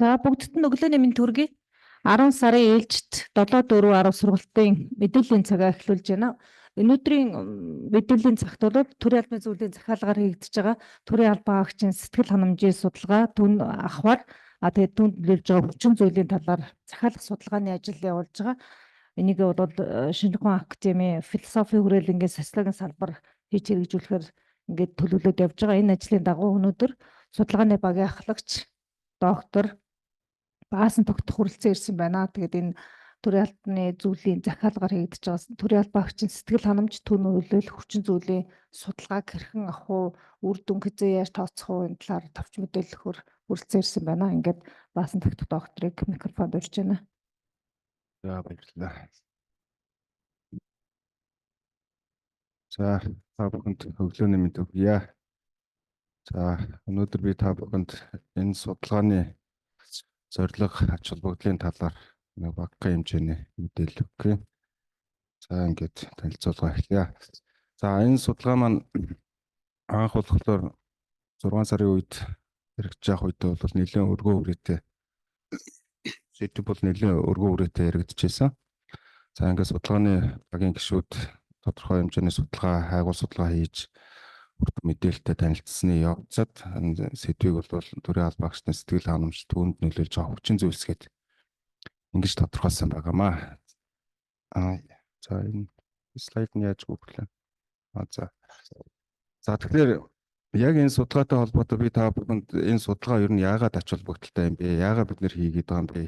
За бүгдд нь өглөөний мэнд төргий. 10 сарын ээлжид 7-4-10 сургалтын мэдээллийн цагаа эхлүүлж байна. Өнөөдрийн мэдээллийн цагт бол төрийн албаны зөвлөлийн захиалгаар хийгдэж байгаа төрийн албан агчийн сэтгэл ханамжийн судалгаа түн ахвар тэгээд түнд нөлөөлж байгаа хүчин зүйлийн талаар захиалах судалгааны ажил явуулж байгаа. Энийг бол Шинжлэх ухааны академийн философи хүрээлэнгийн социологийн салбар хийж хэрэгжүүлэхээр ингээд төлөвлөд явж байгаа. Энэ ажлын дагуу өнөөдөр судалгааны багийн ахлагч доктор Баасан тогтох хүрэлцэн ирсэн байна. Тэгээд энэ төрийн албаны зөвлөлийн захиалгаар хийгдэж байгаа төрийн албан агчийн сэтгэл ханамж түн нөлөөлөх хүчин зүйлийн судалгааг хэрхэн авах уу, үр дүн хэзээ яаж тооцох уу энэ талаар товч мэдээлэлөөр хүрэлцэн ирсэн байна. Ингээд Баасан тогтох докторыг микрофонд урьж байна. За баярлалаа. За та бүхэнд өглөөний мэнд хүргье. За өнөөдөр би та бүхэнд энэ судалгааны зорилго ач холбогдлын талаар нэг багахан хэмжээний мэдээлэл өгье. За ингээд танилцуулга эхлэе. За энэ судалгаа маань анх болохоор 6 сарын үед хэрэгжиж явах үед бол нэлээд өргөө үрээтэй сэдв бол нэлээд өргөө үрээтэй яригдчихсэн. За ингээд судалгааны багийн гишүүд тодорхой хэмжээний судалгаа, хайгуул судалгаа хийж мэдээлэлтэй танилцсны явцад сэдвийг бол төрийн албан агчны сэтгэл ханамж түүнд нөлөөлж байгаа хүчин зүйлс гээд ингэж тодорхойлсон байгаамаа. За энэ слайд нь яаж гүйлээ. За тэгэхээр яг энэ судалгаатай холбоотой би та бүхэнд энэ судалгаа ер нь яагаад ач холбогдолтой юм бэ? Яагаад бид нэр хийгээд байгаа юм бэ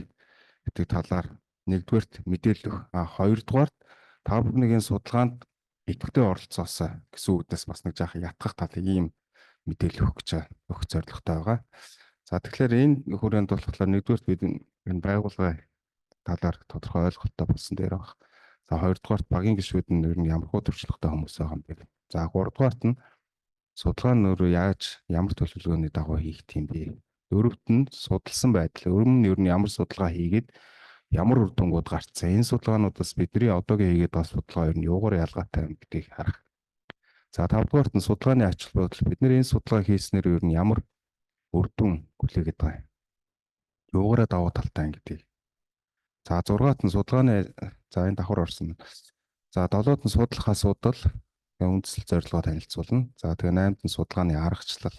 гэдэг талаар нэгдүгээрт мэдээлэл өгөх. Хоёрдугаарт та бүхнийг энэ судалгаанд идэвхтэй оролцоосоо гэсэн үгнээс бас нэг жаахан ятгах талын ийм мэдээлэл өгөх зорилготой байгаа. За тэгэхээр энэ хүрээнд болохоор нэгдүгээрт бид энэ байгууллагын талаар тодорхой ойлголттой болсон дээр баг. За хоёрдугаарт багийн гишүүд нь ер нь ямар хөө төрчлөгтэй хүмүүс байгаа юм бэ? За гуравдугаарт нь судалгаа нь өөрөө яаж ямар төлөвлөгөөний дагуу хийгдэх юм бэ? Дөрөвт нь судалсан байдал. Өрөм нь ер нь ямар судалгаа хийгээд ямар үр дүнгууд гарцсан. Энэ судалгаануудаас бидний одоогийн хийгээд байгаа судалгаа ер нь юугаар ялгаатай юм гэдгийг харах. За тавдугаарт нь судалгааны ач холбогдол. Бид нэр энэ судалгаа хийснээр ер нь ямар үр дүн хүлээгээд байгаа юм. Юугаараа давуу талтай юм гэдгийг. За 6-аад нь судалгааны энэ давхар орсон. За 7-оод нь судлах асуудал, үндэслэл зорилгоо танилцуулна. За тэгээ 8-д нь судалгааны аргачлал.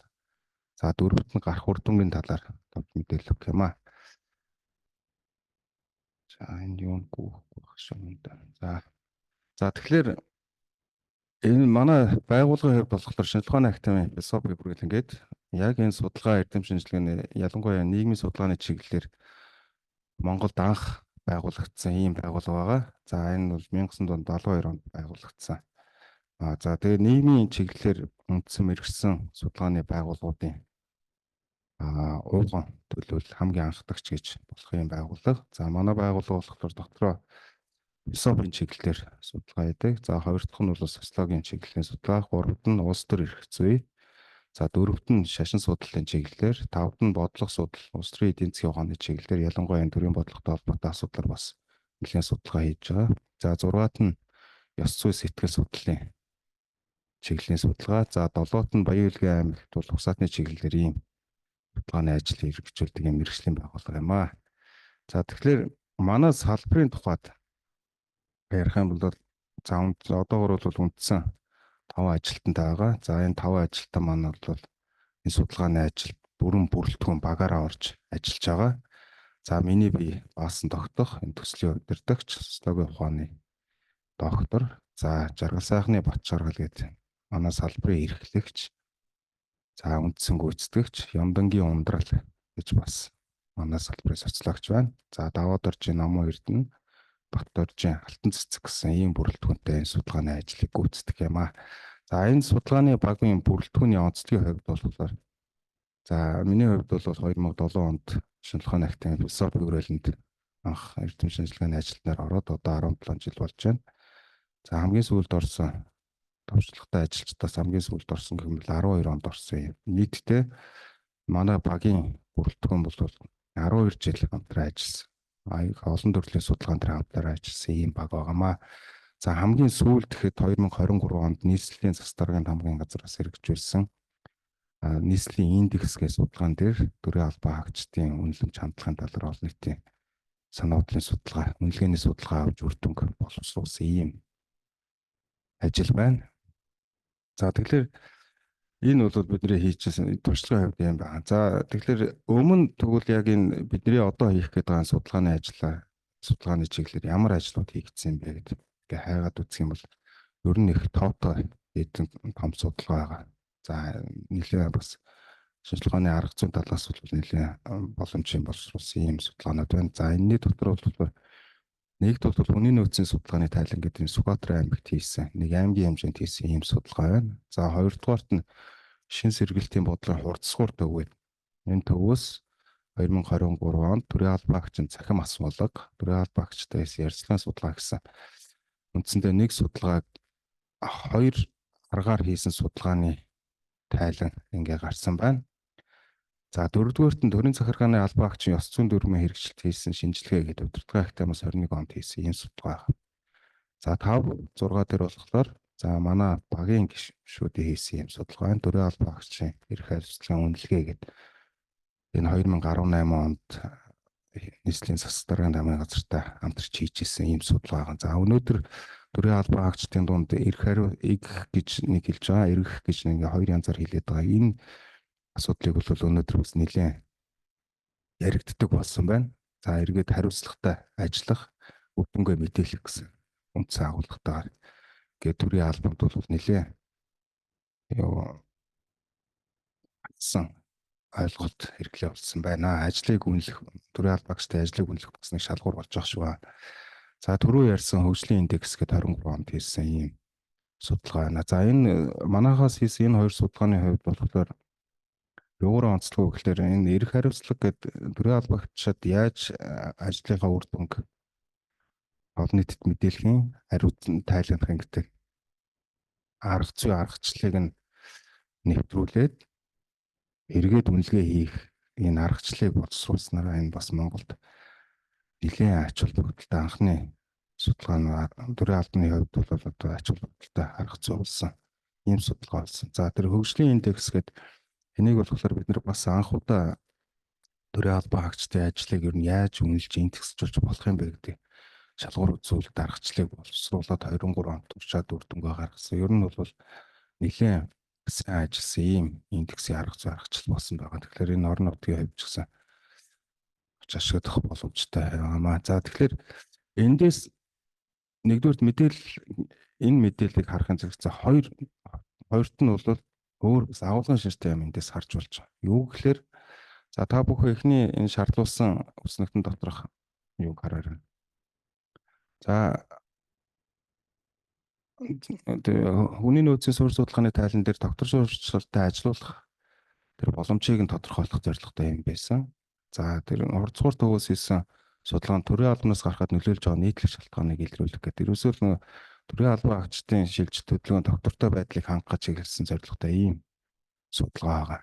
За 4-т нь гарах үр дүнгийн талаар мэдээлэл өгөх юм аа. За энэ юу гүхгүй байх шүү. За тэгэхээр энэ манай байгууллагын хувьд болохоор Шинжлэх ухааны академийн философи бүрэлдэхүүн яг энэ судалгаа эрдэм шинжилгээний ялангуяа нийгмийн судалгааны чиглэлээр Монголд анх байгуулагдсан ийм байгууллага байгаа. За энэ бол 1972 онд байгуулагдсан. За тэгээ нийгмийн чиглэлээр үндсэн мэргэжсэн судалгааны байгууллагуудын ууган төлөөл хамгийн анхдагч гэж болох юм байгууллага. За манай байгууллага болохоор доктороо философийн чиглэлээр судалгаа хийдэг. За хоёр дахь нь бол социологийн чиглэлийн судалгаа, гуравт нь улс төр эрх зүй. За дөрөвт нь шашин судлалын чиглэлээр, тавд нь бодлого судлал, улс төрийн эдийн засгийн ухааны чиглэлээр ялангуяа энэ төрийн бодлоготой холбоотой асуудлаар бас нэлээд судалгаа хийж байгаа. За 6-аад нь ёс зүй сэтгэл судлалын чиглэлийн судалгаа. За 7-оод нь баян хөдөлгөөний аймагт бол усаатны чиглэлээр ийм судалгааны ажил хэрэгжүүлдэг юм мэргэжлийн байгууллага юм аа. За тэгэхээр манай салбарын тухайд ярих юм бол одоогор бол үндсэн 5 ажилтнтай байгаа. За энэ 5 ажилтан маань бол энэ судалгааны ажилд бүрэн бүрэлдэхүүн багаараа орж ажиллаж байгаа. За миний бие Баасан тогтох энэ төслийн удирдагч, социологийн ухааны доктор, за Жаргал сайхны Бат Жаргал гэдэг манай салбарын эрхлэгч, за үндсэн гүйцэтгэгч, Ямдангийн ундрал гэж бас манай салбарын социологч байна. За Даваад оржийн Намуу Эрдэнэ, Бат оржийн Алтан цэцэг гэсэн ийм бүрэлдэхүүнтэй энэ судалгааны ажлыг гүйцэтгэх юм аа. За энэ судалгааны багийн бүрэлдэхүүний онцлогийн хувьд болохоор за миний хувьд бол 2007 онд Шинжлэх ухааны академийн философи хүрээлэнд анх эрдэм шинжилгээний ажилтнаар ороод одоо 17 жил болж байна. За хамгийн сүүлд орсон товчлогтой ажилчдаас хамгийн сүүлд орсон гэх юм бол 12 онд орсон юм. Нийтдээ манай багийн бүрэлдэхүүн бол 12 жил хамтран ажилласан. Олон төрлийн судалгаан дээр хамтран ажилласан ийм баг байгаамаа. За хамгийн сүүлд гэхэд 2023 онд нийслэлийн засаг даргын хамгийн газраас хэрэгжүүлсэн нийслэлийн индекс гэх судалгаан дээр төрийн албан хаагчдын үнэлэмж хандлагын тал руу олон нийтийн санаа бодлын судалгаа, үнэлгээний судалгаа авч үр дүнг боловсруулсан ийм ажил байна. За тэгэхээр энэ бол бидний хийжсэн туршлагын хувьд юм байна. За тэгэхээр өмнө тэгвэл яг энэ бидний одоо хийх гээд байгаа судалгааны чиглэлээр ямар ажлууд хийгдсэн бэ гэдэг ингээ хайгаад үзэх юм бол ер нь их тоотой эдэн том судалгаа байгаа. За нэлээд бас шинжилгээний арга зүйн талаас бол нэлээд боломжийн боловсруулсан ийм судалгаанууд байна. За энэний дотор бол нэгд бол хүний нөөцийн судалгааны тайлан гэдэг нь Сүхбаатар аймагт хийсэн нэг аймгийн хэмжээнд хийсэн ийм судалгаа байна. За хоёрдугаарт нь шин сэргэлтийн бодлогын хурцсуур төв. Энэ төвөөс 2023 онд төрийн албан хаагчийн цахим асуулга, төрийн албан хаагчтай ярилцлагын судалгаа гэсэн үндсэндээ нэг судалгааг хоёр аргаар хийсэн судалгааны тайлан ингээ гарсан байна. За дөрөвдүгээрт нь төрийн захиргааны албан хаагчийн ёс зүйн дүрмийн хэрэгжилт хийсэн шинжилгээ гэдэг удирдлагын ахтамаас 21 онд хийсэн ийм судалгаа. За 5 6 дээр болохоор за манай багийн гишүүдийн хийсэн ийм судалгаа. Төрийн албан хаагчийн эрх хариуцлагын үнэлгээ гэдэг энэ 2018 онд нийслэлийн засаг даргын дамын газартай хамтарч хийжсэн ийм судалгаа. За өнөөдөр төрийн албан хаагчдын дунд эрх гэж нэг хэлж байгаа, эрх гэж нэг хоёр янзаар хэлээд байгаа. Энэ асуудлыг бол өнөөдөр бас нэлээд яригддаг болсон байна. За эргээд хариуцлагатай ажиллах, үр дүнгээ мэдээлэх гэсэн үндсэн агуулгатайгаар гээд төрийн албанд бол нэлээд алдсан ойлголт хэрэглээ болсон байна. Ажлыг үнэлэх, төрийн албан хаагчтай ажлыг үнэлэх бас нэг шалгуур болж байгаа шүү. За түрүү ярьсан хөгжлийн индекс гэдэг 23 онд хийсэн ийм судалгаа байна. За энэ манайхаас хийсэн энэ хоёр судалгааны хувьд болохоор юугаар онцлог вэ гэхээр энэ эрх хариуцлага гэдэг төрийн албан хаагчид яаж ажлынхаа үр дүнг олон нийтэд мэдээлэхийн хариуцсан тайлбарлах гэдэг арга зүй аргачлалыг нь нэвтрүүлээд эргээд үнэлгээ хийх энэ аргачлалыг боловсруулснараа энэ бас Монголд нэлээд ач холбогдолтой анхны судалгаа нь төрийн албаны хувьд бол одоо ач холбогдолтой арга зүй болсон ийм судалгаа болсон. За тэр хөгжлийн индекс гэдэг энийг болохоор бид нар бас анхудаа төрийн албан хаагчдын ажлыг ер нь яаж үнэлж индексжүүлж болох юм бэ гэдэг шалгуур үзүүлэлт аргачлалыг боловсруулад 23 онд туршаад үр дүнгээ гаргасан. Ер нь бол нэлээд сайн ажилласан ийм индексийн арга зүй аргачлал болсон байгаа. Тэгэхээр энэ орон нутгийн хувьд ч гэсэн ашиглах боломжтой байна. За тэгэхээр эндээс нэгдүгээрт энэ мэдээллийг харахын зэрэг хоёрт нь бол өөр бас агуулгын ширтэй юм эндээс харж болж байгаа. Юу гэхээр за та бүхэн эхний энэ шаардлагсан өснөгтөн доторх юуг хараарай. За хүний нөөцийн суурь судалгааны тайлан дээр доктор сурвалжтай ажиллах тэр боломжийг нь тодорхойлох зорилготой юм байсан. За тэр хурцгуур төвөөс хийсэн судалгаа нь төрийн албанаас гарахад нөлөөлж байгаа нийтлэг шалтгааныг илрүүлэх гэдэг. Ерөөсөө л төрийн албан хаагчдын шилжилт хөдөлгөөний доктортой байдлыг хангах чиглэсэн зорилготой ийм судалгаа байгаа.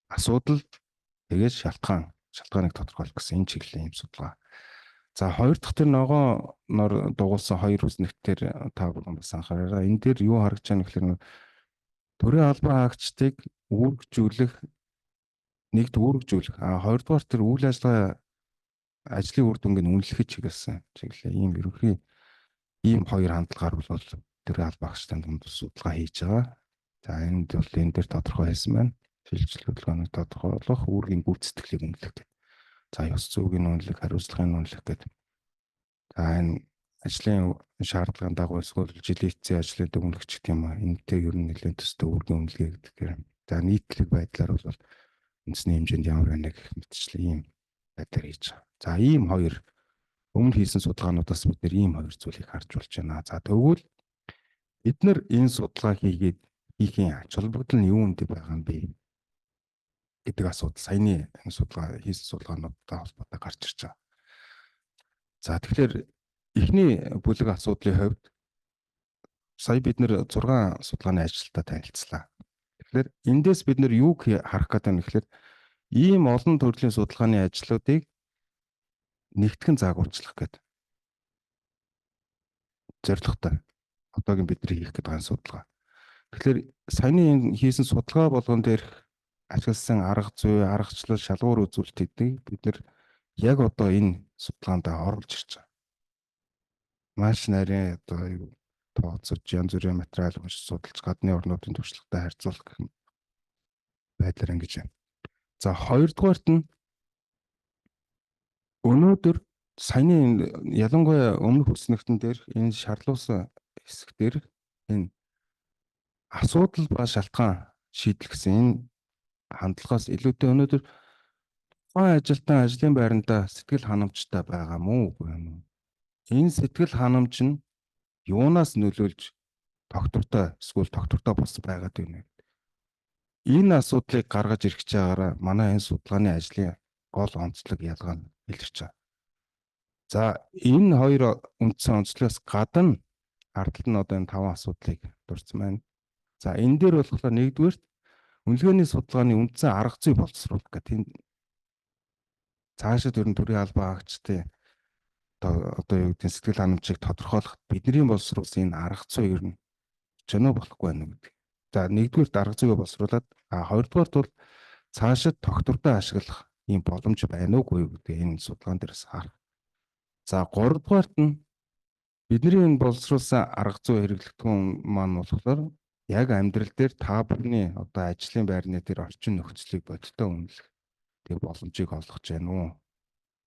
Асуудал тэгээд шалтгааныг тодорхойлох гэсэн энэ чиглэлийн ийм судалгаа. За хоёр дахь тэр ногооноор дугуулсан хоёр үзнэгтээр та бүхэн бас анхаарай. Энэ дээр юу харагдж байгаа нэхлээр төрийн албан хаагчдыг үүргэжүүлэх хоёрдугаар тэр үйл ажиллагаа ажлын үр дүнг нь үнэлэхэд чиглэсэн чиглэлээ ийм ерөнхий ийм хоёр хандлагаар бол төрийн албан хаагчдын дунд судалгаа хийж байгаа. За энэ дээр тодорхой хэлсэн байна. Шилжилт хөдөлгөөнийг тодорхойлох, үүргийн гүйцэтгэлийг үнэлэх гэдэг. За ёс зүйн үнэлэх, хариуцлагын үнэлэх гэдэг. За энэ ажлын шаардлагын дагуу эсвэл жилийн эцсийн ажлын дүгнэлт гэх юм аа. Энэтэй ер нь нэлээд төстэй үүргийн үнэлгээ гэдэг. За нийтлэг байдлаар бол үндэсний хэмжээнд ямар байна гэх мэтчлэн ийм байдлаар хийж байгаа. За ийм хоёр өмнө хийсэн судалгаануудаас бид нэр ийм хоёр зүйлийг харж болж байна. За тэгвэл бид нар энэ судалгаа хийхийн ач холбогдол нь юу юм байгаа юм бэ гэдэг асуудал саяны энэ судалгаа хийсэн судалгаануудтай холбоотой гарч ирж байгаа. За тэгэхээр эхний бүлэг асуудлын хувьд сая бид нэр 6 судалгааны ажилтнаа танилцлаа. Тэгэхээр эндээс бид нэр юуг харах гэдэг нь гэхээр ийм олон төрлийн судалгааны ажлуудыг нэгтгэн заагуулчлах гэдэг зорилготой. Одоогийн бидний хийх гэдэг судалгаа. Тэгэхээр саяны энэ хийсэн судалгаа болгон дээрх ашигласан арга зүй, аргачлал, шалгуур үзүүлэлтүүдийг бид нэр яг одоо энэ судалгаанд оруулж ирж байгаа. Маш нарийн одоо юу тооцож янз бүрийн материал уншиж судалж гадны орнуудын туршлагатай харьцуулах гэх байдлаар ингэж байна. За хоёрдугаарт нь өнөөдөр саяны ялангуяа өмнөх хүснэгтэн дээр энэ шаарлуулсан хэсэг дээр энэ асуудал ба шалтгаан шийдэл гэсэн энэ хандлагаас илүүтэй өнөөдөр тухайн ажилтан ажлын байранда сэтгэл ханамжтай байгаа мó үгүй юм уу? Энэ сэтгэл ханамж нь юунаас нөлөөлж доктортой эсвэл доктортой бос байгаад байна вэ? Энэ асуудлыг гаргаж ирэх чагаараа манай энэ судалгааны ажлын гол онцлог ялгаа нь илэрч байгаа. За энэ хоёр үндсэн онцлогоос гадна ардталд нь одоо энэ 5 асуудлыг дурдсан байна. За энэ дээр болохоор нэгдүгээр үнэлгээний судалгааны үндсэн арга зүй боловсруулах гэх тийм цаашид ер нь төрийн албан хаагчдын одоо юу гэдэг сэтгэл ханамжийг тодорхойлох бидний боловсруулсан энэ арга зүй ер нь чөнөө болохгүй байна гэдэг. За нэгдүгээр арга зүйг боловсруулад хоёрдугаарт бол цаашид доктортой ашиглах ийм боломж байна уугүй гэдэг энэ судалгаан дээрээс харах. За гуравдугаарт нь бидний энэ боловсруулсан арга зүй хэрэглэгдэхүүн маань болохоор яг амьдрал дээр та бүхний одоо ажлын байрны дээр орчин нөхцөлийг бодиттой үнэлэх тэг боломжийг олгож байна уу?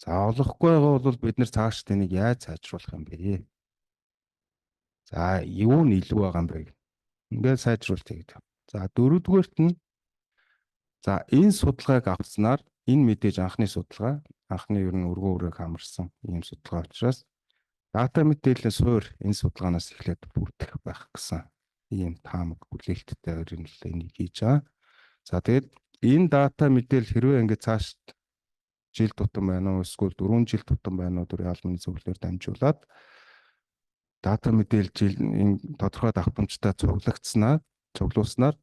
За олохгүй байгаа бол бид нэр цааш тэнийг яаж сайжруулах юм бэ? За юу нь илүү байгаа юм бэ? Ингээд сайжруултыг гэдэг. За дөрөвдүгээрт нь за энэ судалгааг авснаар энэ мэдээж анхны судалгаа, анхны ер нь өргөн үрэг хамарсан ийм судалгаа учраас дата мэдээллийн суурь энэ судалгаанаас эхлээд бүрдэх байх гэсэн ийм таамаг хүлээлттэй энийг хийж байгаа. За тэгээд энэ дата мэдээлэл хэрвээ ингээд цааш жил тутам байна уу эсвэл 4 жил тутам байна уу төрийн албаны зөвлөлөөр дамжуулаад дата мэдээлэл жил энэ тодорхой давтамжтай цуглуулснаар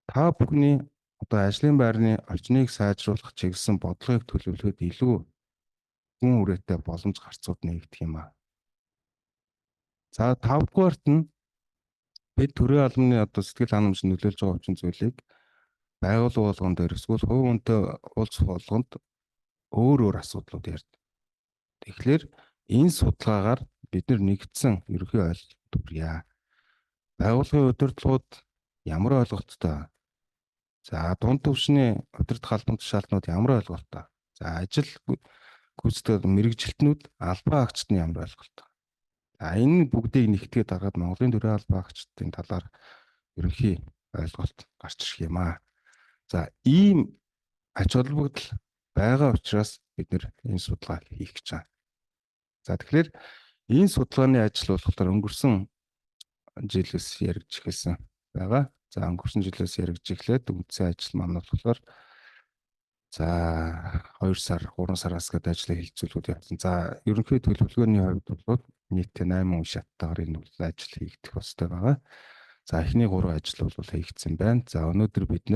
та бүхний одоо ажлын байрны орчныг сайжруулах чиглэсэн бодлогыг төлөвлөхөд илүү гүн үрээтэй боломж гарцууд нэгдэх юм аа. За 5 дугаарт нь бид төрийн албаны одоо сэтгэл ханамж нөлөөлж байгаа хүчин зүйлийг байгууллага болгон дээр эсвэл хувь хүнтэй уулзах болгонд өөр асуудлууд ярьдаг. Тэгэхээр энэ судалгаагаар бид нэгдсэн ерөнхий ойлголт төрье. Байгууллагын удирдлагууд ямар ойлголттой? За дунд түвшний удирдах албан тушаалтнууд ямар ойлголттой? За ажил гүйцэтгэх мэрэгжилтнүүд албан хаагчдын ямар ойлголттой? За энэ бүгдийг нэгтгээд дараад Монголын төрийн албан хаагчдын талаар ерөнхий ойлголт гарч ирэх юм аа. За ийм ач холбогдол байгаа учраас бид энэ судалгаа хийх гэж байна. За тэгэхээр энэ судалгааны ажил болохоор өнгөрсөн жилээс яригдж эхэлсэн байгаа. За өнгөрсөн жилээс яригдж эхлээд үндсэн ажил маань болохоор за 2 сар 3 сараас гээд ажлыг хилцүүлгүүд явсан. За ерөнхий төлөвлөгөөний хувьд бол нийтдээ 8 үе шаттайгаар энэ ажил хийгдэх ёстой байгаа. За эхний 3 ажил бол хийгдсэн байна. За өнөөдөр бид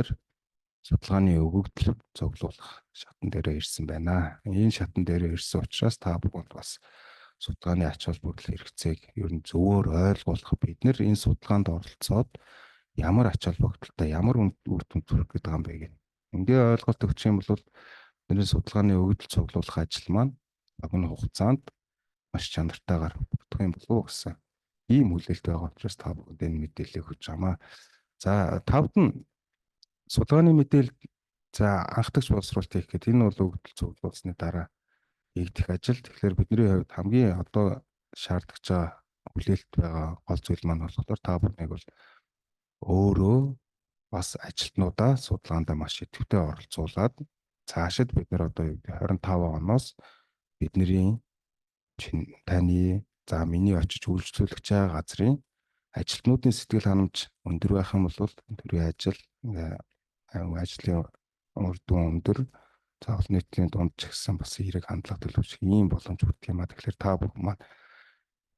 судалгааны өгөгдөл цуглуулах шатан дээрээ ирсэн байна. Энэ шатан дээрээ ирсэн учраас та бүхэнд бас судалгааны ач холбогдол хэрэгцээг ер нь зөвөр ойлгуулах бид нэр энэ судалгаанд оролцоод ямар ач холбогдолтой ямар үр дүн төрөх гэдэг юм бэ гэх. Ингээ ойлголт өгчих юм бол бидний судалгааны өгөгдөл цуглуулах ажил маань богино хугацаанд маш чанартайгаар бүрдэх юм болов уу гэсэн ийм хүлээлт байгаа учраас та бүхэнд энэ мэдээллийг өгч байгаамаа. За тавд нь судалгааны мэдээлэл за анхдагч боловсруулалт хийх гэдэг энэ бол өгөгдөл цуглуулсны дараа хийгдэх ажил. Тэгэхээр бидний хувьд хамгийн одоо шаардлагач байгаа хүлээлт байгаа гол зүйл маань болохоор та бүхнийг бол өөрөө бас ажилтнуудаа судалгаанд маш идэвхтэй оролцуулаад цаашид бид нар одоо 25 оноос бидний таны за миний очиж үйлчлүүлэх байгаа газрын ажилтнуудын сэтгэл ханамж өндөр байх юм бол төрийн ажил ажлын үр дүн өндөр заавал нийтийн дунд ч гэсэн бас хэрэг хандлага төлөвшөх ийм боломж бүрдэх юм а. Тэгэхээр та бүхэн маань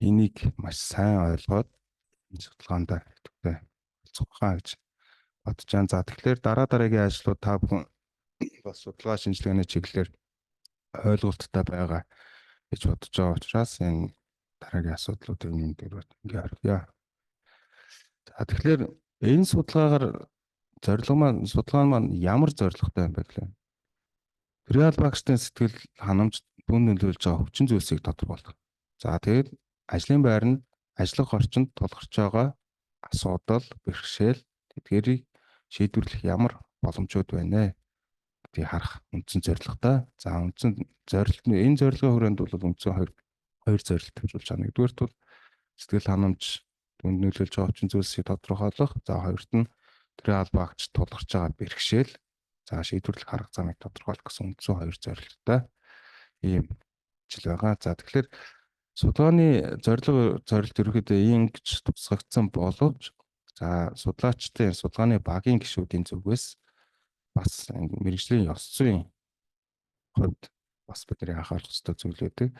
энийг маш сайн ойлгоод энэ судалгаанд идэвхтэй олцгохаа гэж бодож байна. За тэгэхээр дараагийн ажлууд та бүхэн бас судалгаа шинжилгээний чиглэлээр ойлголттой байгаа гэж бодож байгаа учраас энэ дараагийн асуудлуудыг энэ дээр ингээ орхиё. За тэгэхээр Энэ судалгаагаар судалгаа маань ямар зорилготой юм бэ гэхлээр төрийн албаагчдын сэтгэл ханамж түн нөлөөлж байгаа хүчин зүйлсийг тодорхойлох. За тэгээд ажлын байранд ажиллах орчинд тулгарч байгаа асуудал, бэрхшээл тэдгээрийг шийдвэрлэх ямар боломжууд байна гэдгийг харах үндсэн зорилготой. За үндсэн зорилт нь энэ зорилгын хүрээнд бол үндсэн хоёр зорилт тавьжуулж байгаа. Нэгдүгээрт бол сэтгэл ханамж түнд нөлөөлж байгаа хүчин зүйлсийг тодорхойлох. За хоёрт нь төрийн албаагч тулгарч байгаа бэрхшээл за шийдвэрлэх арга замыг тодорхойлох гэсэн үндсэн хоёр зорилттой ийм жил байгаа. За тэгэхээр судалгааны зорилт ерөөхдөө ингэж тусгагдсан боловч за судлаачдын судалгааны багийн гишүүдийн зүгээс бас мэргэжлийн ёс зүйн хувьд бас бидний анхаарах ёстой зүйл үүдэг.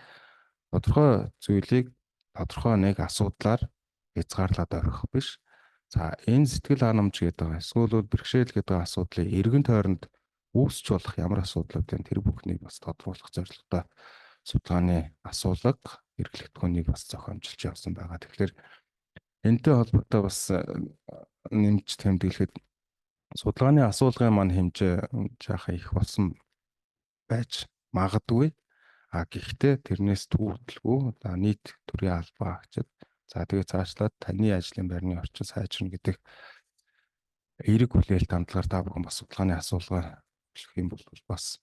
Тодорхой зүйлийг тодорхой нэг асуудлаар хязгаарлаад орхих биш. За энэ сэтгэл ханамж гэдэг эсвэл бэрхшээл гэдэг асуудлыг эргэн тойронд үүсч болох ямар асуудлууд вэ? Тэр бүхнийг бас тодорхойлох зорилготой судалгааны асуулга эрхлэгдэхүүнийг бас зохиомжилж явсан байгаа. Тэгэхээр энэтэй холбоотой бас нэмж тэмдэглэхэд судалгааны асуулгын маань хэмжээ жаахан их болсон байж магадгүй. Гэхдээ тэрнээс төвөрлгүй нийт төрийн албаагчид за тэгээ цаашлаад таны ажлын байрны орчин сайжрна гэдэг эерэг хүлээлт хандлагаар та бүхэн бас судалгааны асуулга бичлэх юм бол бас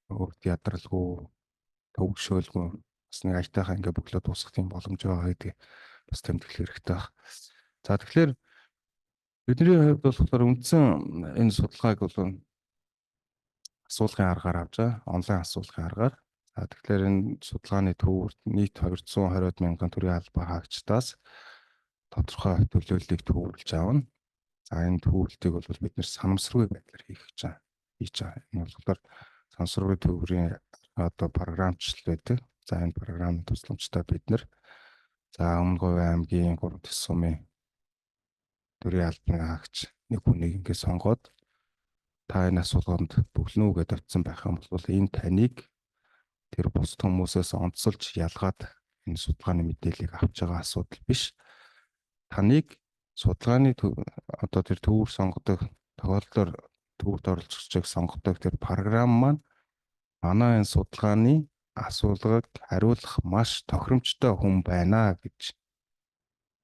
өөрт ядралгүй төвөгшөөлгүй бас нэг аятайхаа ингээ бөглөө дуусгах юм боломж байгаа гэдэг бас тэмдэглэх хэрэгтэй байна. За тэгэхээр бидний хувьд болохоор үндсэн энэ судалгааг бол асуулгын аргаар авч байгаа. Онлайн асуулгын аргаар. За тэгэхээр энэ судалгааны төвөрт нийт 220 мянган төрийн албаагчдаас тодорхой төлөөллийг төвөрлж авна. За энэ төвөрлөлтийг бол бид нэр санамсаргүй байдлаар хийж байгаа. Энэ болохоор санамсаргүй төвөрийн одоо програмчлал байдаг. За энэ програмын тусламжтай бид нар за Өмнөговь аймгийн 3 төс сумын төрийн албаагч нэг хүнийг ингэ сонгоод та энэ асуулганд бүглэнэ үү гэдээ тавьсан байх юм бол энэ таныг тэр бус хүмүүсээс онцолж ялгаад энэ судалгааны мэдээллийг авч байгаа асуудал биш. Таныг судалгааны одоо тэр төвөр сонгодог тохиолдолд төвөрт оролцогчийг сонгодог тэр програм маань манай энэ судалгааны асуулгыг хариулах маш тохиромжтой хүн байна гэж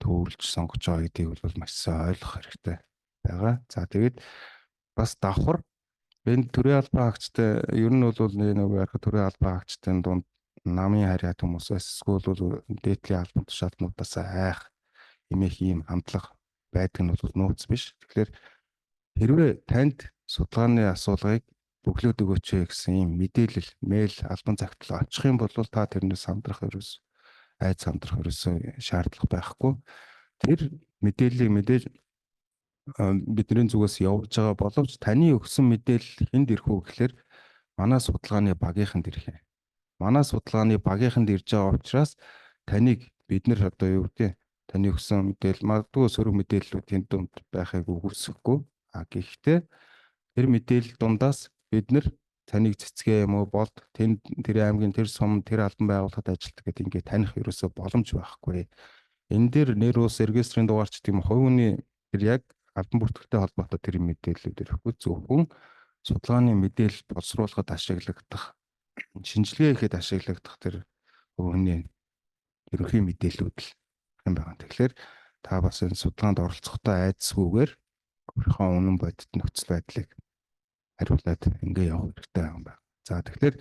төвөрлж сонгож байгаа гэдгийг бол маш сайн ойлгох хэрэгтэй байгаа. За тэгээд бас давхар энэ төрийн албаагчтай ер нь бол нэг ярих төрийн албаагчдын дунд намын харьяат хүмүүсээс эсвэл дээдлийн албан тушаалтнуудаас айх эмээх ийм хандлага байдаг нь бол нууц биш. Тэгэхээр хэрвээ танд судалгааны асуулгыг бөглөөд өгөөч гэсэн ийм мэдээлэл, мэйл, албан загтал очих юм бол та тэрнээс сандрах айд сандрах шаардлага байхгүй. Тэр мэдээллийг мэдээж бидний зүгээс явж байгаа боловч таны өгсөн мэдээлэл хэнд ирэх үү гэхээр манай судалгааны багийнханд ирэх юм. Манай судалгааны багийнханд ирж байгаа учраас таныг бид нэр одоо юу гэдэг таны өгсөн мэдээлэл магадгүй сөрөг мэдээллүүд тэнд дунд байхыг үгүйсэхгүй. Гэхдээ тэр мэдээлэл дундаас бид нэр таныг цэцгээ юм уу болд тэр аймгийн тэр сум тэр албан байгууллагад ажилладаг гэдэг ингээд таних ерөөсөө боломж байхгүй. Энэ дээр нэр ус регистрийн дугаарч гэдэг юм хувийн тэр яг албан бүртгэлтэй холбоотой тэр мэдээллүүд ирэхгүй зөвхөн судалгааны мэдээлэл боловсруулахад ашиглагдах шинжилгээ хийхэд ашиглагдах тэр хувийн ерөнхий мэдээллүүд л юм байна. Тэгэхээр та бас энэ судалгаанд оролцохдоо айдсгүйгээр өөрийнхөө үнэн бодит нөхцөл байдлыг хариулаад ингээ явах хэрэгтэй юм байна. За тэгэхээр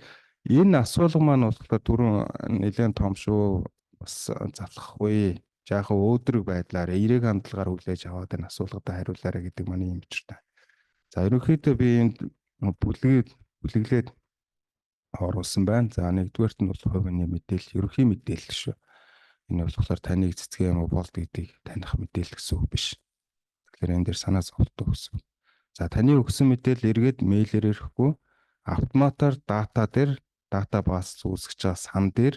энэ асуулга маань болохоор түрүүн нэлээд том шүү бас залхахгүй жаахан өөдрөг байдлаар эерэг хандлагаар хүлээж аваад энэ асуулгад хариулаарай гэдэг манай юм ч та. За ерөнхийдөө би энд бүлэглээд оруулсан байна. За нэгдүгээрт нь бол хувийн мэдээлэл, ерөнхий мэдээлэл шүү. Энэ болохоор таныг цэцгээ юм уу болд гэдгийг таних мэдээлэл гэсэн үг биш. Тэгэхээр энэ дээр санаа зовлтоо гэсэн. За таны өгсөн мэдээлэл эргээд мэйлээр ирэхгүй автоматар дата дээр дата баз үүсгэж байгаа сан дээр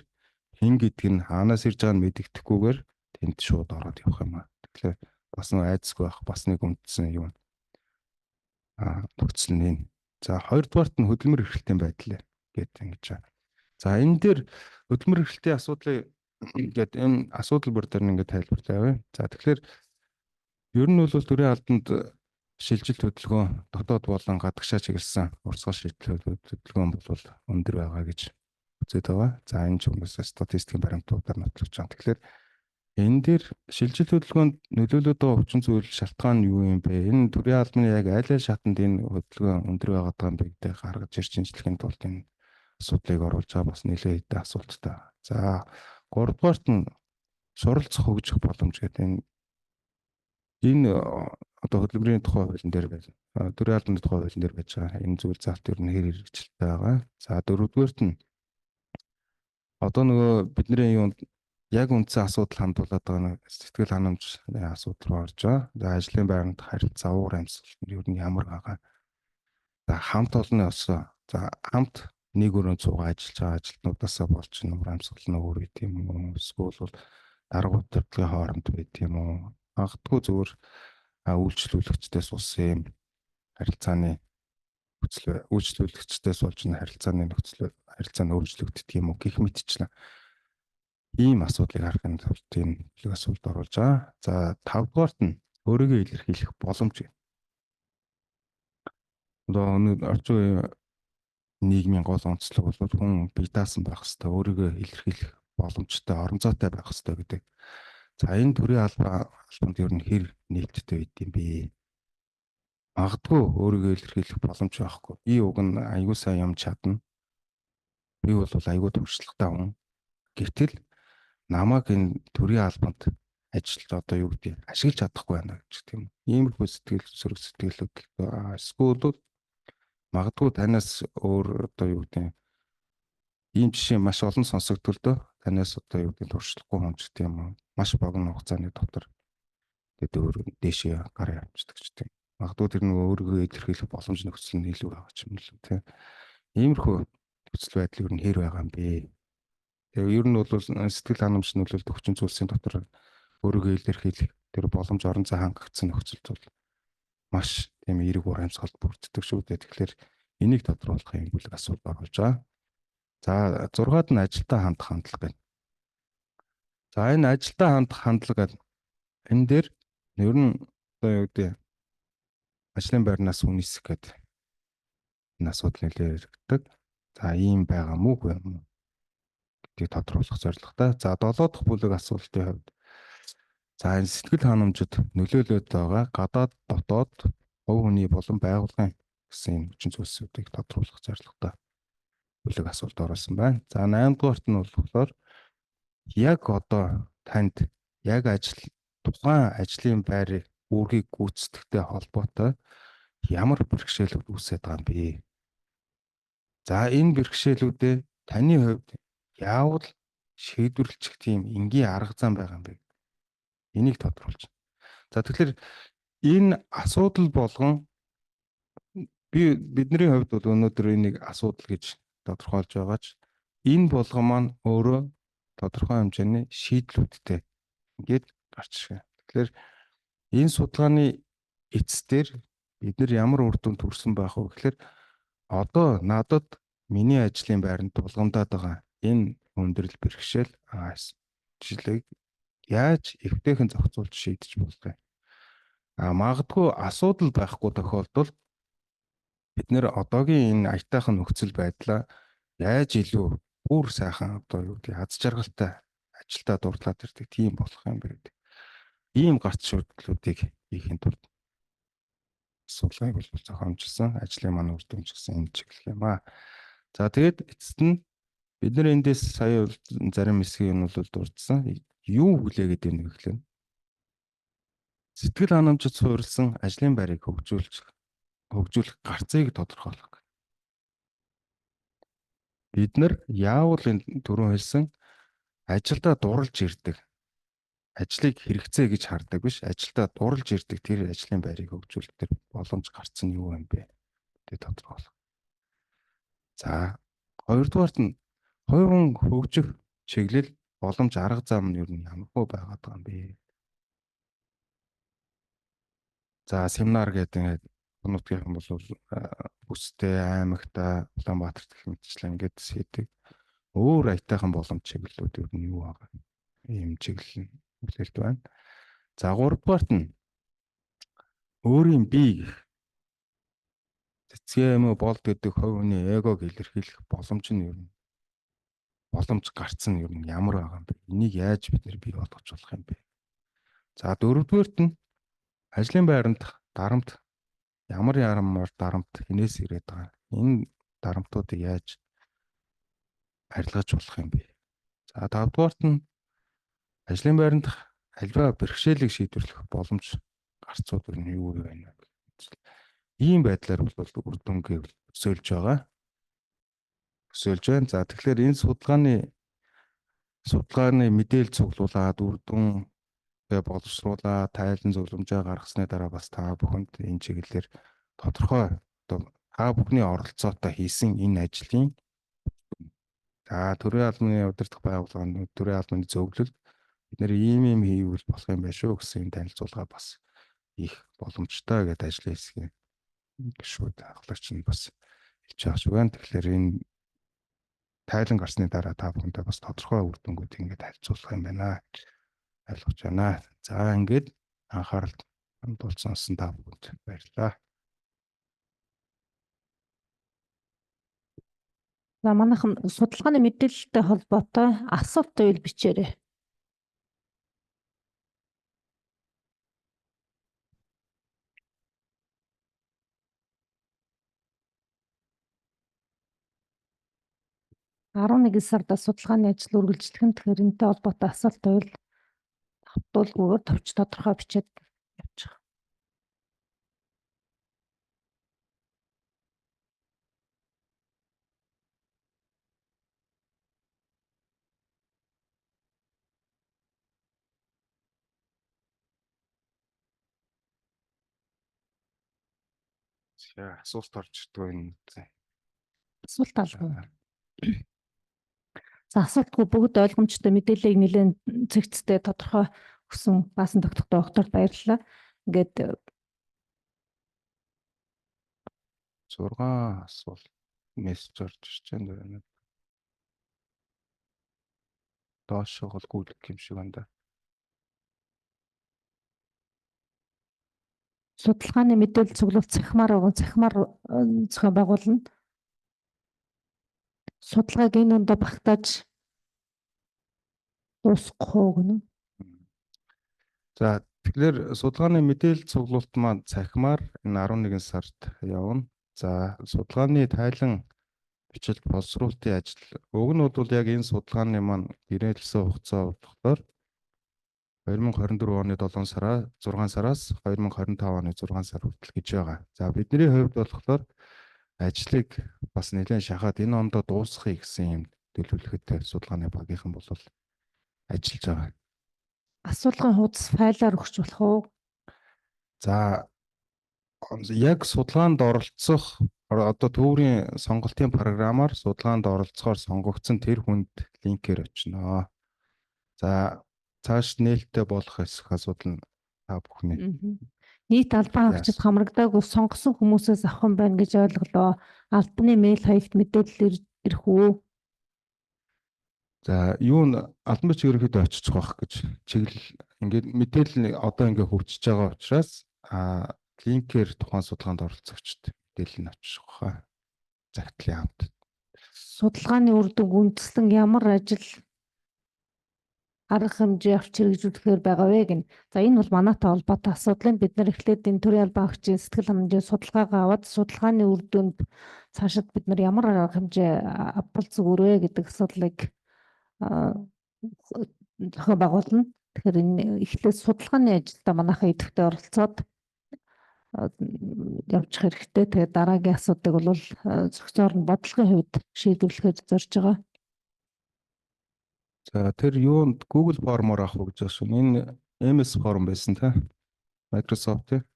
хин гэдг нь хаанаас ирж байгааг нь мэддэхгүйгээр тэнд шууд ороод явах юм аа. Тэгэхээр бас нэг айцгүй байх, бас нэг үндсэн юм. Нөхцөл нь энэ. За хоёрдугаарт нь хөдөлмөр эрхлэлтийн байдал гэдэг ингэж байна. За энэ дээр хөдөлмөр эрхлэлтийн асуудлыг ингээд энэ асуудал бүр дээр ингээд тайлбарлаа яваа. За тэгэхээр Ер нь бол төрийн албанд шилжилт хөдөлгөөн дотоод болон гадагшаа чиглэсэн урсгал шилжилт хөдөлгөөн бол өндөр байгаа гэж үзээд байгаа. За энэ ч хүмүүс статистикийн баримтуудаар нотлогдож байгаа. Тэгэхээр энэ дээр шилжилт хөдөлгөөнд нөлөөлөд байгаа хүчин зүйл шалтгаан нь юу юм бэ? Энэ төрийн албаны яг аль аль шатанд энэ хөдөлгөөн өндөр байгаа юм бэ гэдэг гаргаж ирж шинжлэхийн тулд энэ асуудлыг оруулж байгаа бас нэлээд хэдэн асуулттай. За 3 дугаарт нь суралцах хөгжих боломж гэдэг энэ одоо хөдөлмөрийн тухай хуулийн дээр байж төрийн албаны тухай хуулийн дээр байж байгаа. Энэ зүйл заалт ер нь хэр хэрэгжилтэй байгаа. За 4-дүгээрт нь одоо нөгөө бидний юунд яг үндсэн асуудал хандуулаад байгаа нэг сэтгэл ханамжны асуудал руу орж байгаа. За ажлын байранд харилцаа уур амьсгал нь ер нь ямар байгаа. За хамт олонны осоо. За хамт нэг өрөөнд суугаа ажиллаж байгаа ажилтнуудаасаа болж уур амьсгал нь өөр үт юм уу? Эсвэл бол даргуй төрөлхийн хооронд байт юм уу? Магадгүй зүгээр үйлчлүүлэгчдээс улсын юм харилцааны үйлчлүүлэгчдээс болж энэ харилцааны харилцаа нь өөрчлөгддөг юм уу гэх мэтчлэн ийм асуудлыг харахын тулд энэ асуулт оруулж байгаа. За 5 дугаарт нь өөрийгөө илэрхийлэх боломж. Одоо орчин үеийн нийгмийн гол онцлог бол хүн бие даасан байх хэрэгтэй, өөрийгөө илэрхийлэх боломжтой, орон зайтай байх хэрэгтэй гэдэг. За энэ төрлийн албанд ер нь хэр нээлттэй байд юм бэ? Магадгүй өөрийгөө илэрхийлэх боломж байхгүй. Би уг нь аягүй сайн юм чадна. Би бол аягүй туршлагатай хүн. Гэвтэл намайг энэ төрлийн албанд ажилд одоо юу гэдэг ашиглаж чадахгүй байна гэж тийм. Иймэрхүү сэтгэл зүрх сэтгэлүүд эсвэл магадгүй танаас өөр одоо юу гэдэг ийм жишээ маш олон сонсогдтол дөө танаас одоо юу гэдэг туршлахгүй хүн ч тийм үү маш богино хугацааны дотор тэгээд өөр дээшээ гараа явчихдаг ч тийм. Магадгүй тэр нөгөө өөрийгөө илэрхийлэх боломж нөхцөл нь илүү байгаа ч юм л тийм. Иймэрхүү нөхцөл байдал ер нь хэр байгаа юм бэ? Тэгээ ер нь бол сэтгэл ханамж нөлөөлөлт хүчин зүйлсийн дотор өөрийгөө илэрхийлэх тэр боломж орон зай хангагдсан нөхцөл зүйл маш тийм эерэг ур амьсгалд бүрддэг шүү дээ. Тэгэхээр энийг тодруулах юм бүлэг асуудал оруулж байгаа. За 6-аад нь ажилдаа хандах хандлага байна. За энэ ажилдаа хандах хандлага энэ дээр ер нь одоо юу гэдэг ажлын байрнаас үнэсэх гэдэг энэ асуудал нэлээд хэрэгдэг. За ийм байгаа мүү үгүй юм уу гэдгийг тодруулах зорилготой. За 7 дахь бүлэг асуултын хувьд за энэ сэтгэл ханамжид нөлөөлөд байгаа гадаад дотоод хувь хүний болон байгууллагын гэсэн энэ хүчин зүйлсүүдийг тодруулах зорилготой бүлэг асуулт оруулсан байна. За 8 дугаарт нь болохоор яг одоо танд яг тухайн ажлын байрыг үүргийг гүйцэтгэхтэй холбоотой ямар бэрхшээлүүд үүсээд байгаа юм бэ? За энэ бэрхшээлүүдээ таны хувьд яавал шийдвэрлэх тийм энгийн арга зам байгаа юм бэ? Энийг тодруулж. За тэгэхээр энэ асуудал болгон бидний хувьд бол өнөөдөр энийг асуудал гэж тодорхойлж байгаа ч энэ болгон маань өөрөө тодорхой хэмжээний шийдлүүдтэй ингээд гарч ирэх. Тэгэхээр энэ судалгааны эцсээр бид нар ямар үр дүнд хүрсэн байх вэ гэхээр одоо надад миний ажлын байранд тулгамдаад байгаа энэ өндөрлөл бэрхшээл жишээлэг яаж эвтэйхэн зохицуулж шийдэж болох юм. Магадгүй асуудал байхгүй тохиолдолд бид нэр одоогийн энэ аятайхан нөхцөл байдлаа яаж илүү бүр сайхан одоо юу гэдэг аз жаргалтай ажилдаа дурдлаад ирдэг тийм болох юм бэ гэдэг. Ийм гарц шийдлүүдийг хийхин тулд асуулгыг бол зохиомжсон ажлын маань үр дүн гэсэн энэ чиглэл юм аа. За тэгээд эцэст нь бид нар эндээс сая зарим хэсгийг нь бол дурдсан. Юу хүлээгээд байна вэ гэхлээр сэтгэл ханамжид суурилсан ажлын байрыг хөгжүүлэх гарцыг тодорхойлох. Бид нар яавал энэ түрүүн хэлсэн ажилдаа дурлж ирдэг ажлыг хэрэгцээ гэж хардаг биш ажилдаа дурлж ирдэг тэр ажлын байрыг хөгжүүлэх тэр боломж гарцсан нь юу юм бэ гэдэг тодорхойлох. За хоёрдугаарт нь хувь хүн хөгжих чиглэл боломж арга зам нь юу ямархуу байгаад байгаа юм бэ? За семинар гэдэг нутгийн бол бүстэй аймагта Улаанбаатарт гэх мэтчлэн ингээд хийдэг. Өөр аятайхан боломж чиглэлүүд юу нь юу байгаа юм чиглэл нь үлээлт байна. За 3 дугаарт нь өөрийн бие гэх цэцгээ юм уу болд гэдэг хувь хүний эгог илэрхийлэх боломж нь ер нь боломж гарцсан нь ер нь ямар байгаа юм бэ? Энийг яаж бид нэр бий болгож болох юм бэ? За дөрөвдүгээрт нь ажлын байранд дарамт ямар дарамт хинээс ирээд байгаа. Энэ дарамтуудыг яаж арилгаж болох юм бэ? За тавдугаарт нь ажлын байранд альва бэрхшээлийг шийдвэрлэх боломж гарцууд нь юу вэ? Ийм байдлаар бол үр дүнгээ өсөөлж байгаа. Өсөөлж байна. За тэгэхээр энэ судалгааны мэдээлэл цуглуулад үр дүнгээ боловсруулаад тайлан зөвлөмжөө гаргасны дараа бас та бүхэнд энэ чиглэлээр тодорхой одоо та бүхний оролцоотой хийсэн энэ ажлын төрийн албаны удирдах байгууллагын төрийн албаны зөвлөлд бид нэр ийм хийвэл болох юм байна шүү гэсэн танилцуулга бас их боломжтой гэдэг ажлын хэсгийн гишүүд ахлагч нь бас хэлж байгаа шүү байна. Тэгэхээр энэ тайлан гарсны дараа та бүхэндээ бас тодорхой үр дүнгууд ингэж харьцуулах юм байна гэж ойлгож байна. За ингээд анхаарал хандуулсан та бүхэнд баярлалаа. За манайхан судалгааны мэдээлэлтэй холбоотой асуулт байвал бичээрэй. Нэг сард судалгааны ажил үргэлжлэх нь тэгэхээр энэтэй холбоотой асуулт байвал хавтуулгүйгээр товч тодорхой бичээд явчих. Асуулт орж ирдэг энэ. Асуулт алга. За асуултгүй бүгд ойлгомжтой мэдээллийг нэлээд цэгцтэй тодорхой өгсөн баасан тогтохтой огтор баярлалаа. Ингээд 6 асуулт мессеж орж ирж байна. Доош бол гүйлэх юм шиг байна да. Судалгааны мэдээлэл цуглуулах цахимаар зохион байгуулна. Судалгааг энэ өндө багтааж дуусгах гэнэ. За тэгэхээр судалгааны мэдээлэл цуглуулалт маань цахимаар энэ 11 сард явна. За судалгааны тайлан бичлэг боловсруулалтын ажил. Уг нь бол яг энэ судалгааны маань гэрээлсэн хугацаа болохоор 2024 оны 6 сараас 2025 оны 6 сар хүртэл гэж байгаа. За бидний хувьд болохоор ажлыг бас нэлээд шахаад энэ ондоо дуусгахыг гэсэн юм төлөвлөгөөтэй судалгааны багийнхан бол ажиллаж байгаа. Асуулгын хуудас файлаар өгч болох уу? За яг судалгаанд оролцох одоо төвийн сонголтын програмаар судалгаанд оролцохоор сонгогдсон тэр хүнд линкээр очино. За цааш нээлттэй болох асуудал нь та бүхний. Нийт албан хаагчид хамрагдаагүй сонгосон хүмүүсээс авах юм байна гэж ойлголоо. Албаны мэйл хаягт мэдээлэл ирэх үү? За юу н албан бичиг ерөнхийдөө очих байх гэж чиглэл ингээд мэдээлэл одоо ингээд хөгжиж байгаа учраас линкээр тухайн судалгаанд оролцогчд мэдээлэл нь очих واخа. Загтлын хамт. Судалгааны үр дүн үндэслэн ямар ажил арга хэмжээ авч хэрэгжүүлэхээр байгаа вэ гэн. За энэ бол манайтай холбоотой асуудал. Бид нар эхлээд энэ төрийн албан хаагчийн сэтгэл хангамжийн судалгаагаа аваад судалгааны үр дүнд цаашид бид нар ямар арга хэмжээ авбал зүгээр вэ гэдэг асуудлыг зохион байгуулна. Тэгэхээр энэ эхлээд судалгааны ажилдаа манайхаа идэвхтэй оролцоод явж хэрэгтэй. Тэгээд дараагийн асуудыг бол зохицоор нь бодлогын хувьд шийдвэрлэхээр зорж байгаа. За тэр юунд Google формоор авах гэж байна шүү. Энэ MS форм байсан та. Microsoft-ийн.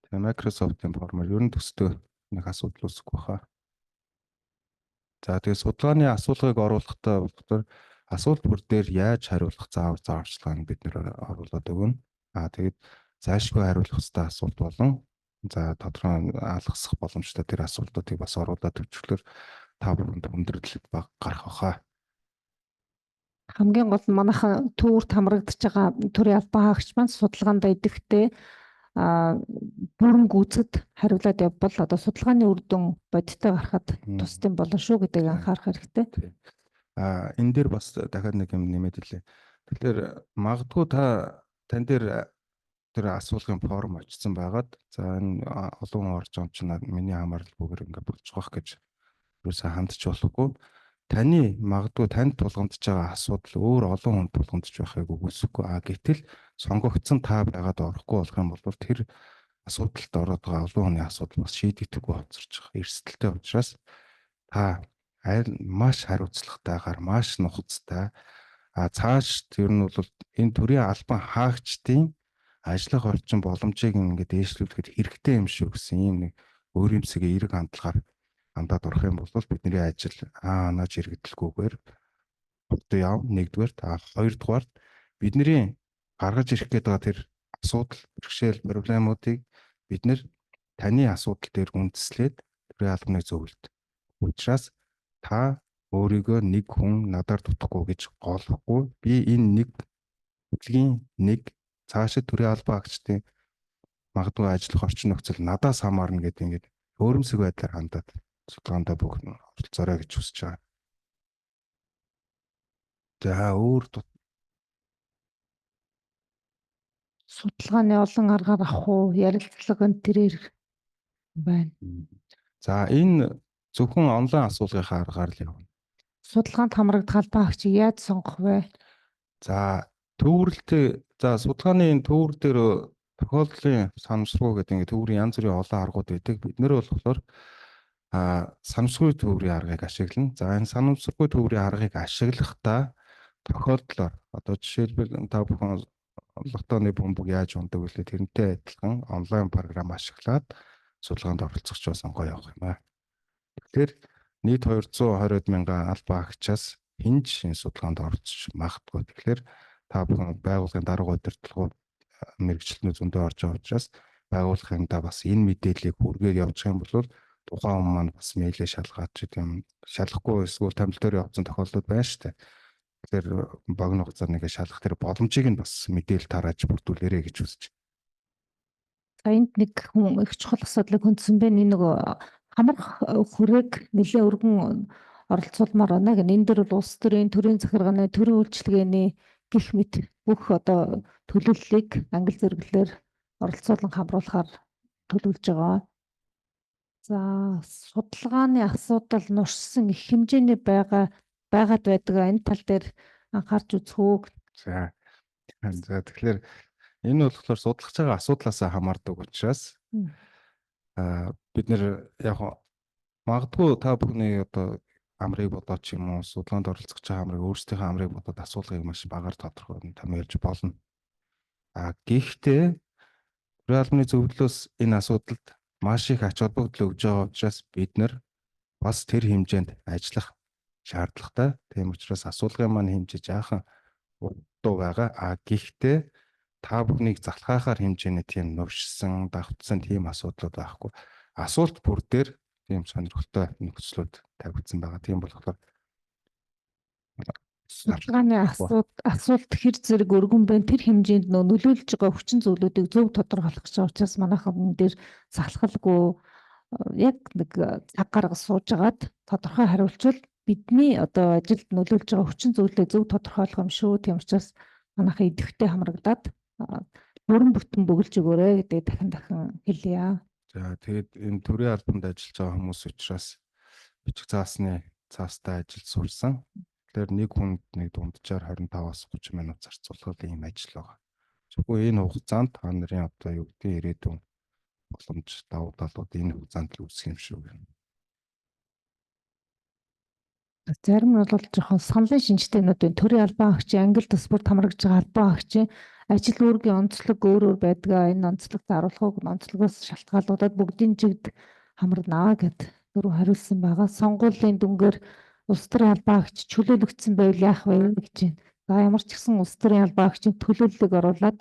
Тэгээ Microsoft-ийн формоор ер нь төстэй нэг асуудал үүсэх баха. За тэгээ судалгааны асуулгыг оруулахдаа болохоор асуулт бүр дээр яаж хариулах зааварчилгааг бид нэр оруулаад өгнө. Тэгээд заашгүй хариулах хэвээр асуулт болон за тодорхой алгасах боломжтой тэр асуултуудыг бас оруулаад төвчлөр та бүхэнд хүндрэлт баг гарах баха. Хамгийн гол нь манайхан төвөрт хамрагдаж байгаа төрийн албан хаагч маань судалгаанд идэвхтэй бүрэн гүйцэд хариулаад явбал одоо судалгааны үр дүн бодиттой гарахад Мм. тусдсан болно шүү гэдгийг За. анхаарах хэрэгтэй. Тийм. Энэ дээр бас дахиад нэг юм нэмээд хэлээ. Тэгэхээр магадгүй тань дээр тэр асуулгын форм очсон байгаад за энэ олон хүн орж байгаа чинь миний хамаарал бүгээр ингээд болж байгаа гэж юусаа хандж болохгүй. Магадгүй танд тулгамдж байгаа асуудал өөр олон хүнд тулгамдж байхыг үгүйсэхгүй. Гэтэл сонгогдсон та байгаад орохгүй болох юм бол тэр асуудалд ороод байгаа олон хүний асуудал бас шийдэгдэхгүй хоцорч байгаа. Эрсдэлтэй учраас та маш хариуцлагатайгаар, маш нухацтай цааш тэр нь бол энэ төрийн албан хаагчдын ажиллах орчин боломжийг ингээд дээшлүүлэхэд хэрэгтэй юм шүү гэсэн ийм нэг өөрөмсгийн эерэг хандлагаар хандаад орох юм бол бидний ажил аанаж иргэдэлгүйгээр одоо яв нэгдүгээр хоёрдугаар бидний гаргаж ирэх гээд байгаа тэр асуудал, бэрхшээл, проблемуудыг бид нэр таны асуудал дээр үндэслээд төрийн албаны зөвлөлт. Учираас та өөрийгөө нэг хүн надаар дутхгүй гэж голохгүй. Би энэ нэг хөдөлгөөний нэг цаашид төрийн албан хаагчдын магадгүй ажиллах орчин нөхцөл надаас хамаарна гэдэг ингээд өөрөмсөг байдлаар хандаад судалгаандаа бүх оролцоорой гэж хүсэж байгаа. За Судалгааны олон аргаар авах уу, ярилцлага энэ тэрээр байна. За энэ зөвхөн онлайн асуулгынхаа аргаар л явна. Судалгаанд хамрагдах албан хаагчийг яаж сонгох вэ? За судалгааны энэ төвөр дээр тохиолдлын санамсаргуу гэдэг ингээд төвөрийн янз бүрийн олон аргууд байдаг. Бид нэр болохоор санамсаргуй төвөрийн аргыг ашиглана. За энэ санамсаргуй төвөрийн аргыг ашиглахдаа тохиолдлоор одоо жишээлбэл та бүхэн лотоны бөмбөг яаж ундаг вэ? Тэрнтэй адилхан онлайн програм ашиглаад судалгаанд оролцох ч бас гоё явах юм аа. Тэгэхээр нийт 220 мянган албан хаагчаас хинж энэ судалгаанд оролцож магадгүй. Тэгэхээр та бүхэн байгууллагын дарга удирдлагууд мэрэгчлэнүүд зөндөө орж байгаа учраас байгууллагында бас энэ мэдээллийг хүргээд явуучих юм бол тухайн хүн маань бас мэйлээ шалгаад ч юм шалахгүй эсвэл томилтоор явуулсан тохиолдол байна шүү дээ. Тэгэхээр богино хугацаар нэгэ шалгах тэр боломжийг нь бас мэдээлэл тарааж бүрдүүлээрэй гэж үзэж. За энд нэг хүн их чухал асуудлыг хөндсөн байна. Энэ нөгөө хамрах хүрээг нэлээд өргөн оролцуулмаар байна гэх. Энэ дээр бол улс төрийн захиргааны төрийн үйлчилгээний гэх мэт бүх одоо төлөвлөлийг англи зэрэглэлээр оролцуулан хамруулахаар төлөвлөж байгаа. За судалгааны асуудал нуршсан их хэмжээний байгаад байдаг. Энэ тал дээр анхаарч үзэх үү? За тэгэхээр энэ болохоор судлах байгаа асуудлаасаа хамаардаг учраас бид нэр яг магадгүй та бүхний одоо амрыг бодоод ч юм уу судалгаанд оролцох байгаа амрыг өөрсдийнхөө амрыг бодоод асуулгыг маш багаар тодорхой томьёолж болно. Гэхдээ төрийн албаны зөвлөлөөс энэ асуудалд маш их ач холбогдол өгж байгаа учраас бид нар бас тэр хэмжээнд ажиллах шаардлагатай. Тийм учраас асуулгын маань хэмжээ жаахан дуу байгаа. Гэхдээ та бүхнийг залхаахаар хэмжээний тийм нуршсан, давтсан тийм асуудлууд байхгүй. Асуулт бүр дээр тийм сонирхолтой нөхцлүүд тавигдсан байгаа. Тийм болохоор судалгааны асуулт хэр зэрэг өргөн байна, тэр хэмжээнд нөлөөлж байгаа хүчин зүйлүүдийг зөв тодорхойлох гэж байгаа учраас манайхан энэ дээр залхалгүй яг нэг цаг гаргаж сууж агаад тодорхой хариулчвал бидний одоо ажилд нөлөөлж байгаа хүчин зүйлээ зөв тодорхойлох юм шүү. Тийм учраас манайхан идэвхтэй хамрагдаад бүрэн бүтэн бөглөж өгөөрэй гэдэг дахин хэлье. За тэгээд энэ төрийн албанд ажиллаж байгаа хүмүүс учраас бичиг цаастай ажил сурсан. Тэгэхээр нэг хүнд нэг дунджаар 25-аас 30 минут зарцуулах ийм ажил байгаа. Зөвхөн энэ хугацаанд та нарын одоо юу гэдэг ирээдүйн боломж давуу талууд энэ хугацаанд л үүсэх юм шүү гэнэ. Зарим нь бол жоохон саналын шинжтээнүүдийн төрийн албан хаагчийн англи тус бүр хамрагдж байгаа албан хаагчийн ажил үүргийн онцлог өөр байдаг. Энэ онцлогт харуулхаг онцлогоос шалтгаалуудад бүгдийн жигд хамрагнаа гэд дөрөв хариулсан байгаа. Сонгуулийн дүнгээр улс төрийн албан хаагч чөлөөлөгдсөн байвал яах вэ гэж байна. За ямар ч гэсэн улс төрийн албан хаагчийн төлөөллөг оруулаад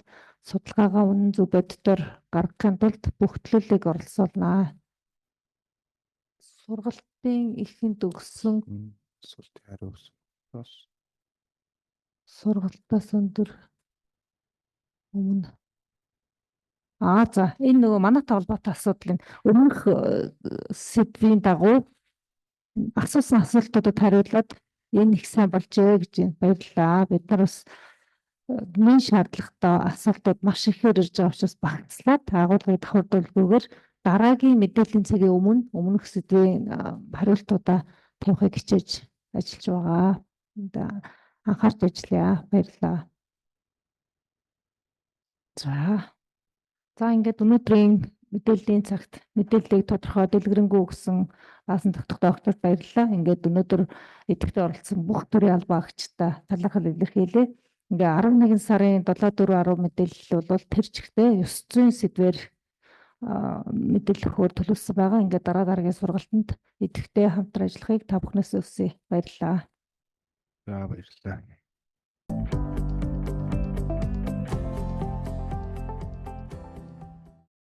судалгаагаа үнэн зөв боддоор гаргахын тулд бүх төлөөллөгийг оролцуулнаа. Сургалтын эхэнд өгсөн Асуултын хариулт сургалтаас өндөр өмнө За энэ нөгөө манайтай холбоотой асуудал нь өмнөх сэдвийн дагуу асуусан асуултуудад хариулаад энэ их сайн болжээ гэж баярлалаа. Бид нар бас нэн шаардлагатай асуултууд маш ихээр ирж байгаа учраас багцлаад агуулгыг давхардуулгүйгээр дараагийн мэдээллийн цагийн өмнөх сэдвийн хариултуудаа тавихыг хичээж ажиллаж байгаа. Анхаарч ажиллая. Баярлалаа. За ингээд өнөөдрийн мэдээллийн цагт мэдээллийг тодорхой дэлгэрэнгүй өгсөн Аасан тогтохтой огтод баярлалаа. Ингээд өнөөдөр идэвхтэй оролцсон бүх төрлийн албаагчдаа талархал илэрхийлье. Ингээ 11 сарын 7-4-10 мэдээлэл бол тэр чигтээ ёс зүйн сэдвээр мэдээлэл өгөхөөр төлөвлөсөн байгаа. Ингээ дараагийн сургалтанд идэвхтэй хамтран ажиллахыг та бүхнээс хүсье. Баярлалаа. За баярлалаа.